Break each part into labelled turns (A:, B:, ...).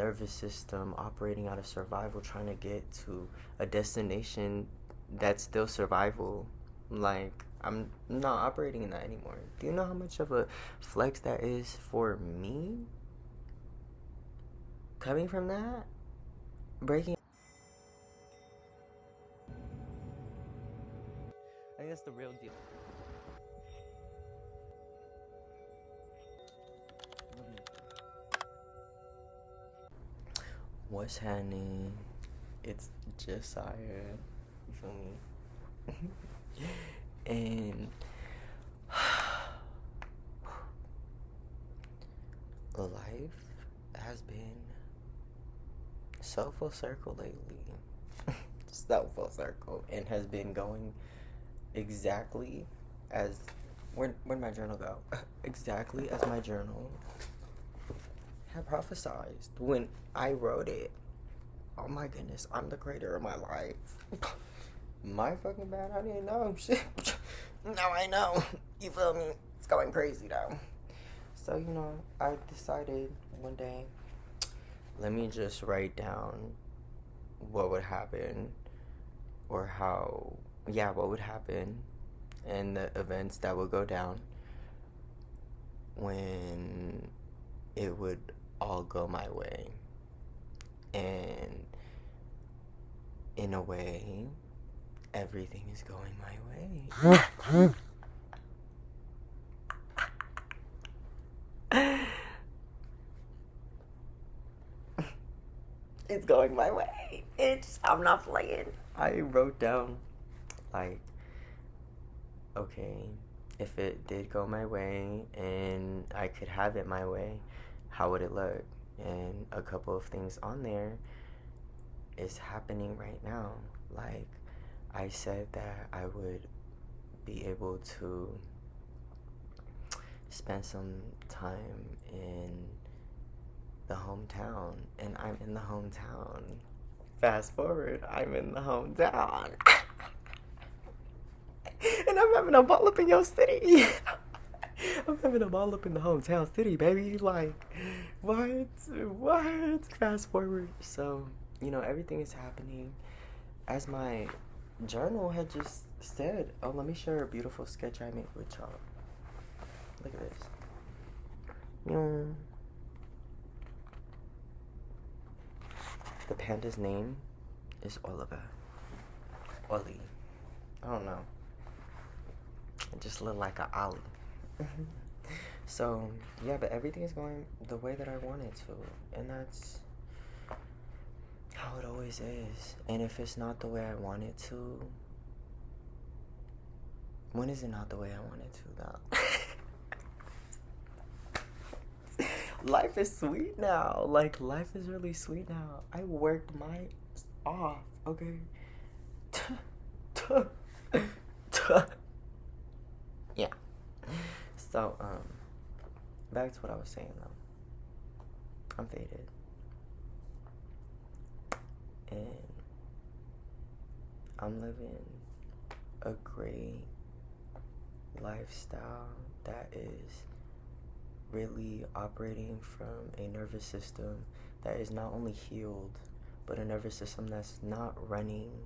A: nervous system operating out of survival, trying to get to a destination that's still survival. Like, I'm not operating in that anymore. Do you know how much of a flex that is for me? Coming from that, breaking. I think that's the real deal. What's happening? It's Jasiah. You feel me? And life has been so full circle lately. So full circle, and has been going exactly as where'd my journal go? Exactly as my journal had prophesized when I wrote it. Oh my goodness, I'm the creator of my life. My fucking bad, I didn't know. Shit. Now I know. You feel me? It's going crazy though. So, you know, I decided one day, let me just write down what would happen, or what would happen, and the events that would go down when it would all go my way. And in a way, everything is going my way. It's going my way. I'm not playing. I wrote down, like, okay, if it did go my way and I could have it my way, how would it look? And a couple of things on there is happening right now. Like, I said that I would be able to spend some time in the hometown, and I'm in the hometown. Fast forward, I'm in the hometown. And I'm having a ball up in your city. I'm having a ball up in the hometown city, baby. Like, what? Fast forward. So, you know, everything is happening as my journal had just said. Oh, let me share a beautiful sketch I made with y'all. Look at this. The panda's name is Oliver. Ollie. I don't know. It just looked like a Ollie. So, yeah, but everything is going the way that I want it to. And that's how it always is. And if it's not the way I want it to, when is it not the way I want it to, though? Life is sweet now. Like, life is really sweet now. I worked my off, okay? Yeah. So, back to what I was saying, though. I'm faded. And I'm living a great lifestyle that is really operating from a nervous system that is not only healed, but a nervous system that's not running,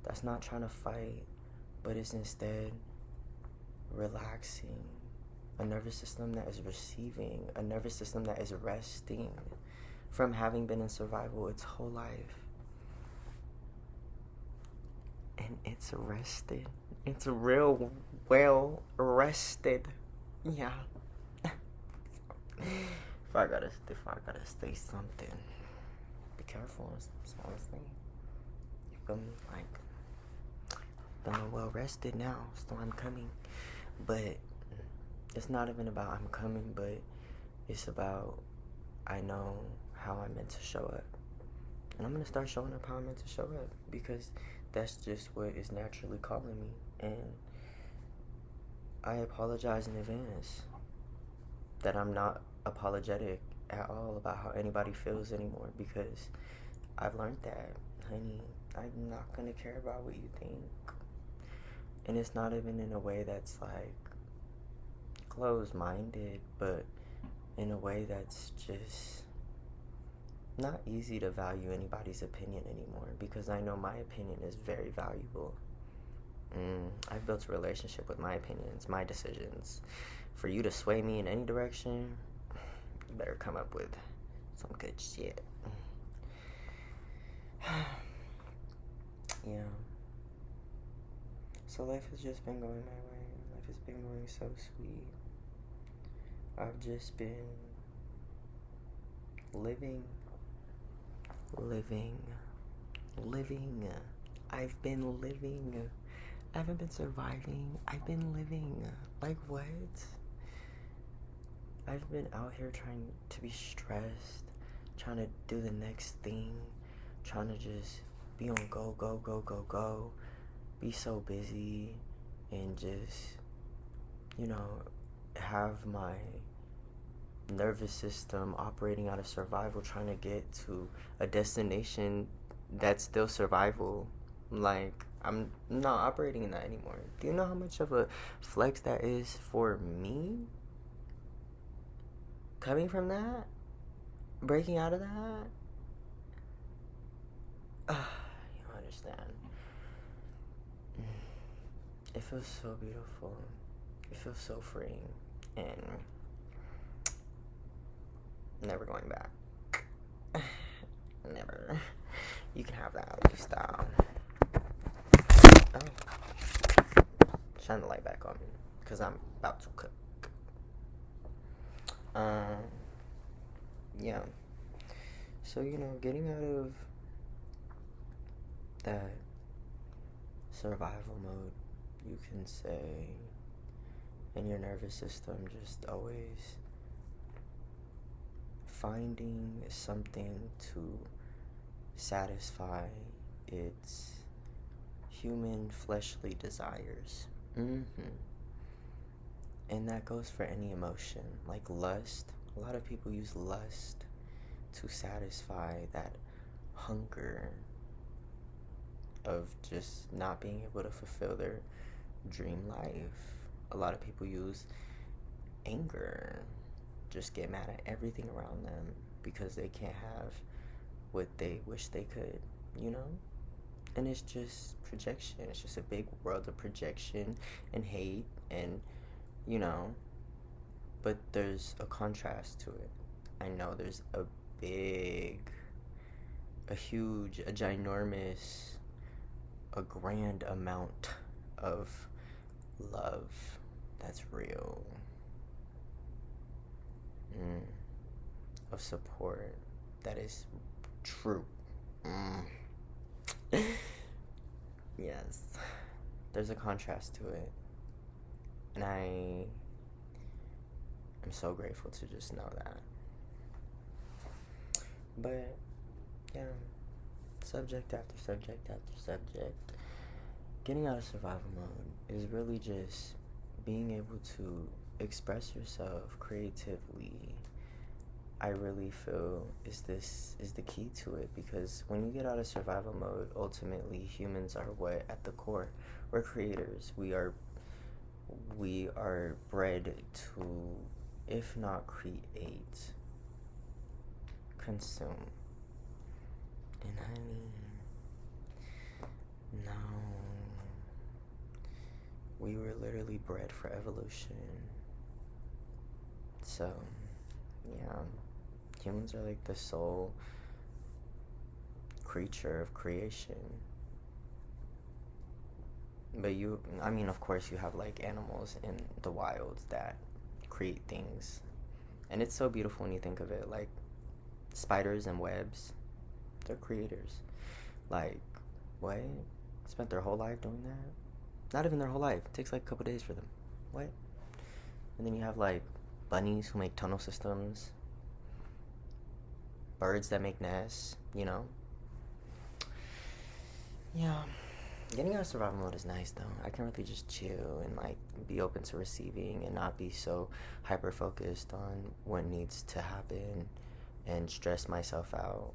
A: that's not trying to fight, but is instead relaxing, a nervous system that is receiving, a nervous system that is resting from having been in survival its whole life. And it's rested. It's real well rested. Yeah. If I gotta say something, be careful. Honestly, you feel me? Like, feeling well rested now, so I'm coming. But it's not even about I'm coming, but it's about I know how I'm meant to show up, and I'm gonna start showing up how I'm meant to show up, because that's just what is naturally calling me. And I apologize in advance that I'm not apologetic at all about how anybody feels anymore, because I've learned that, honey, I'm not gonna care about what you think. And it's not even in a way that's like closed-minded, but in a way that's just not easy to value anybody's opinion anymore, because I know my opinion is very valuable. I've built a relationship with my opinions, my decisions. For you to sway me in any direction, you better come up with some good shit. Yeah. So life has just been going my way. Life has been going so sweet. I've just been living. I've been living. I haven't been surviving. I've been living. Like, what? I've been out here trying to be stressed, trying to do the next thing, trying to just be on go, be so busy, and just, have my nervous system operating out of survival, trying to get to a destination that's still survival. Like, I'm not operating in that anymore. Do you know how much of a flex that is for me? Coming from that? Breaking out of that? You don't understand. It feels so beautiful. It feels so freeing. And never going back. Never. You can have that lifestyle. Oh. Shine the light back on me, because I'm about to cook. Yeah. So, getting out of that survival mode, you can say, and your nervous system just always finding something to satisfy its human fleshly desires. And that goes for any emotion, like lust. A lot of people use lust to satisfy that hunger of just not being able to fulfill their dream life. A lot of people use anger, just get mad at everything around them because they can't have what they wish they could, And it's just projection. It's just a big world of projection and hate and, but there's a contrast to it. I know there's a huge, a ginormous, a grand amount of love that's real, of support that is true. Yes, there's a contrast to it, and I am so grateful to just know that. But yeah, subject after subject after subject, getting out of survival mode is really just being able to express yourself creatively. I really feel is the key to it, because when you get out of survival mode, ultimately humans are what at the core? We're creators. We are bred to, if not create, consume. And honey, no. We were literally bred for evolution. So, yeah. Humans are like the sole creature of creation. But of course you have like animals in the wild that create things. And it's so beautiful when you think of it. Like spiders and webs, they're creators. Like, what? Spent their whole life doing that? Not even their whole life. It takes like a couple days for them. What? And then you have like bunnies who make tunnel systems. Birds that make nests, Yeah. Getting out of survival mode is nice though. I can really just chill and like be open to receiving and not be so hyper focused on what needs to happen and stress myself out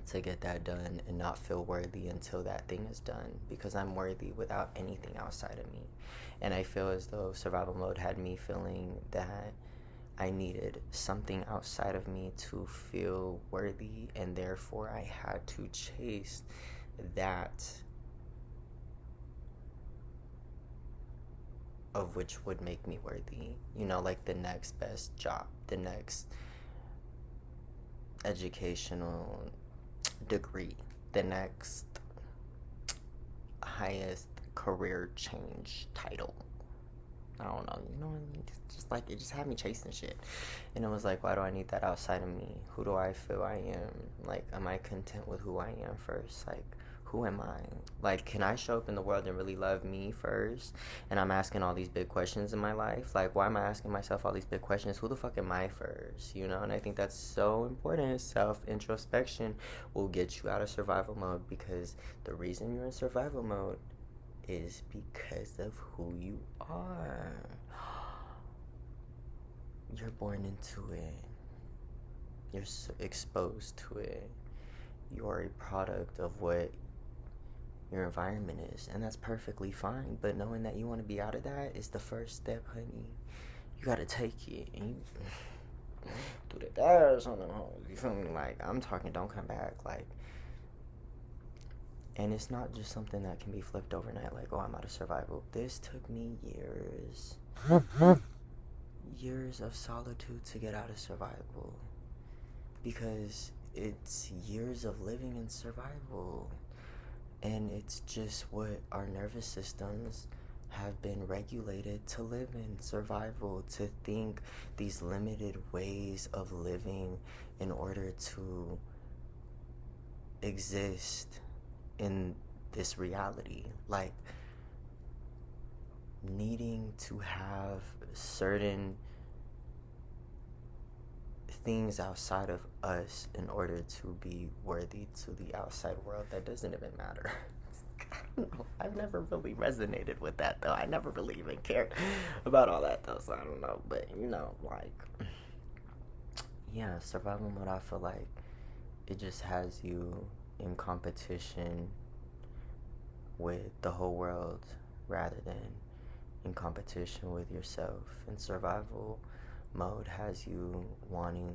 A: to get that done and not feel worthy until that thing is done, because I'm worthy without anything outside of me. And I feel as though survival mode had me feeling that I needed something outside of me to feel worthy, and therefore I had to chase that of which would make me worthy. You know, like the next best job, the next educational degree, the next highest career change title. I don't know, you know what I mean? Just like, it just had me chasing shit. And it was like, why do I need that outside of me? Who do I feel I am? Like, am I content with who I am first? Like, who am I? Like, can I show up in the world and really love me first? And I'm asking all these big questions in my life. Like, why am I asking myself all these big questions? Who the fuck am I first? You know? And I think that's so important. Self-introspection will get you out of survival mode, because the reason you're in survival mode is because of who you are. You're born into it. You're exposed to it. You are a product of what your environment is, and that's perfectly fine. But knowing that you want to be out of that is the first step, honey. You gotta take it and you do the dash on the home. You feel me? Like, I'm talking, don't come back. Like, and it's not just something that can be flipped overnight, like, oh, I'm out of survival. This took me years. Years of solitude to get out of survival. Because it's years of living in survival. And it's just what our nervous systems have been regulated to live in: survival, to think these limited ways of living in order to exist in this reality. Like, needing to have certain things outside of us in order to be worthy to the outside world that doesn't even matter. I don't know. I've never really resonated with that, though. I never really even cared about all that, though, so I don't know. But, you know, like, yeah, survival mode, I feel like it just has you in competition with the whole world rather than in competition with yourself. And survival mode has you wanting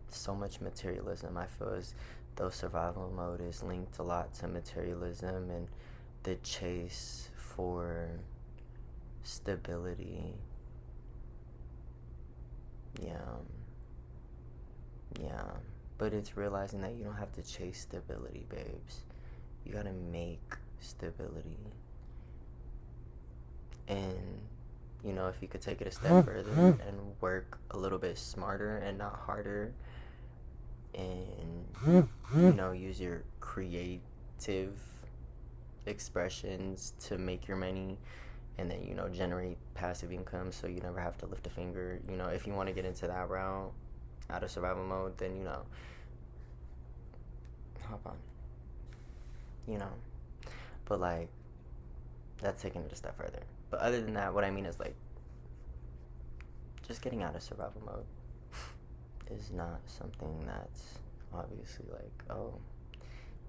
A: so much materialism. I feel as though survival mode is linked a lot to materialism and the chase for stability. Yeah, but it's realizing that you don't have to chase stability, babes. You gotta make stability. And, you know, if you could take it a step further and work a little bit smarter and not harder, and, you know, use your creative expressions to make your money, and then, you know, generate passive income so you never have to lift a finger. You know, if you want to get into that route out of survival mode, then, you know, hop on. You know, but, like, that's taking it a step further. But other than that, what I mean is, like, just getting out of survival mode is not something that's obviously like, oh,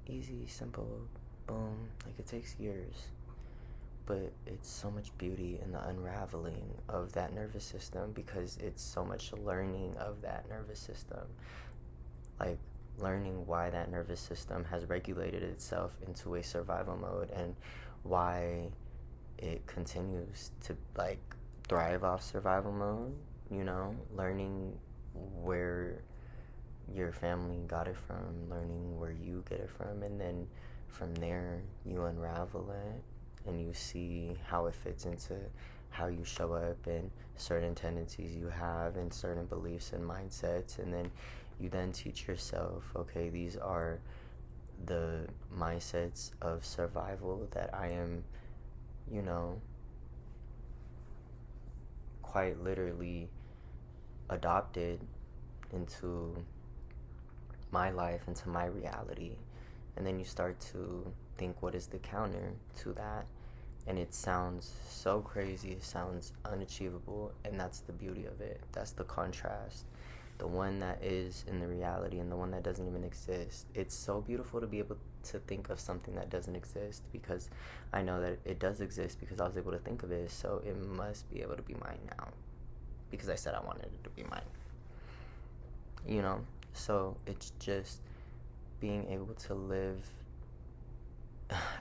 A: easy, simple, boom. Like, it takes years. But it's so much beauty in the unraveling of that nervous system, because it's so much learning of that nervous system. Like, learning why that nervous system has regulated itself into a survival mode and why it continues to, like, thrive off survival mode, you know, learning where your family got it from, learning where you get it from, and then from there you unravel it and you see how it fits into how you show up and certain tendencies you have and certain beliefs and mindsets, and then you then teach yourself, okay, these are the mindsets of survival that I am, you know, quite literally adopted into my life, into my reality. And then you start to think, what is the counter to that? And it sounds so crazy, it sounds unachievable, and that's the beauty of it. That's the contrast. The one that is in the reality and the one that doesn't even exist. It's so beautiful to be able to think of something that doesn't exist, because I know that it does exist because I was able to think of it, so it must be able to be mine now. because I said I wanted it to be mine. You know? So it's just being able to live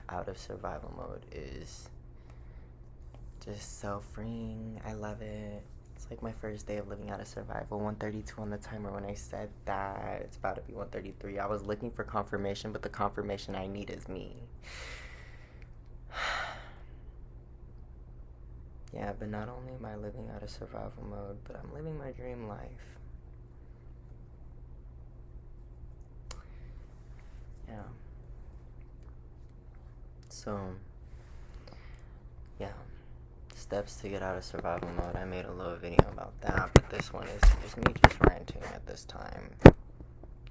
A: out of survival mode is just so freeing. I love it. It's like my first day of living out of survival. 132 on the timer when I said that. It's about to be 133. I was looking for confirmation, but the confirmation I need is me. Yeah, but not only am I living out of survival mode, but I'm living my dream life. Yeah. So, yeah. Steps to get out of survival mode. I made a little video about that, but this one is just me just ranting at this time.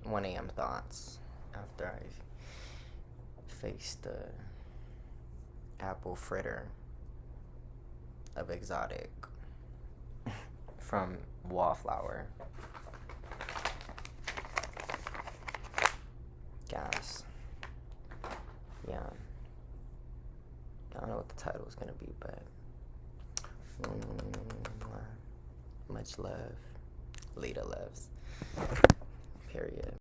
A: 1 a.m. thoughts after I faced the apple fritter of exotic from Wallflower. Gas. Yeah. I don't know what the title is gonna be, but much love. Lita loves. Period.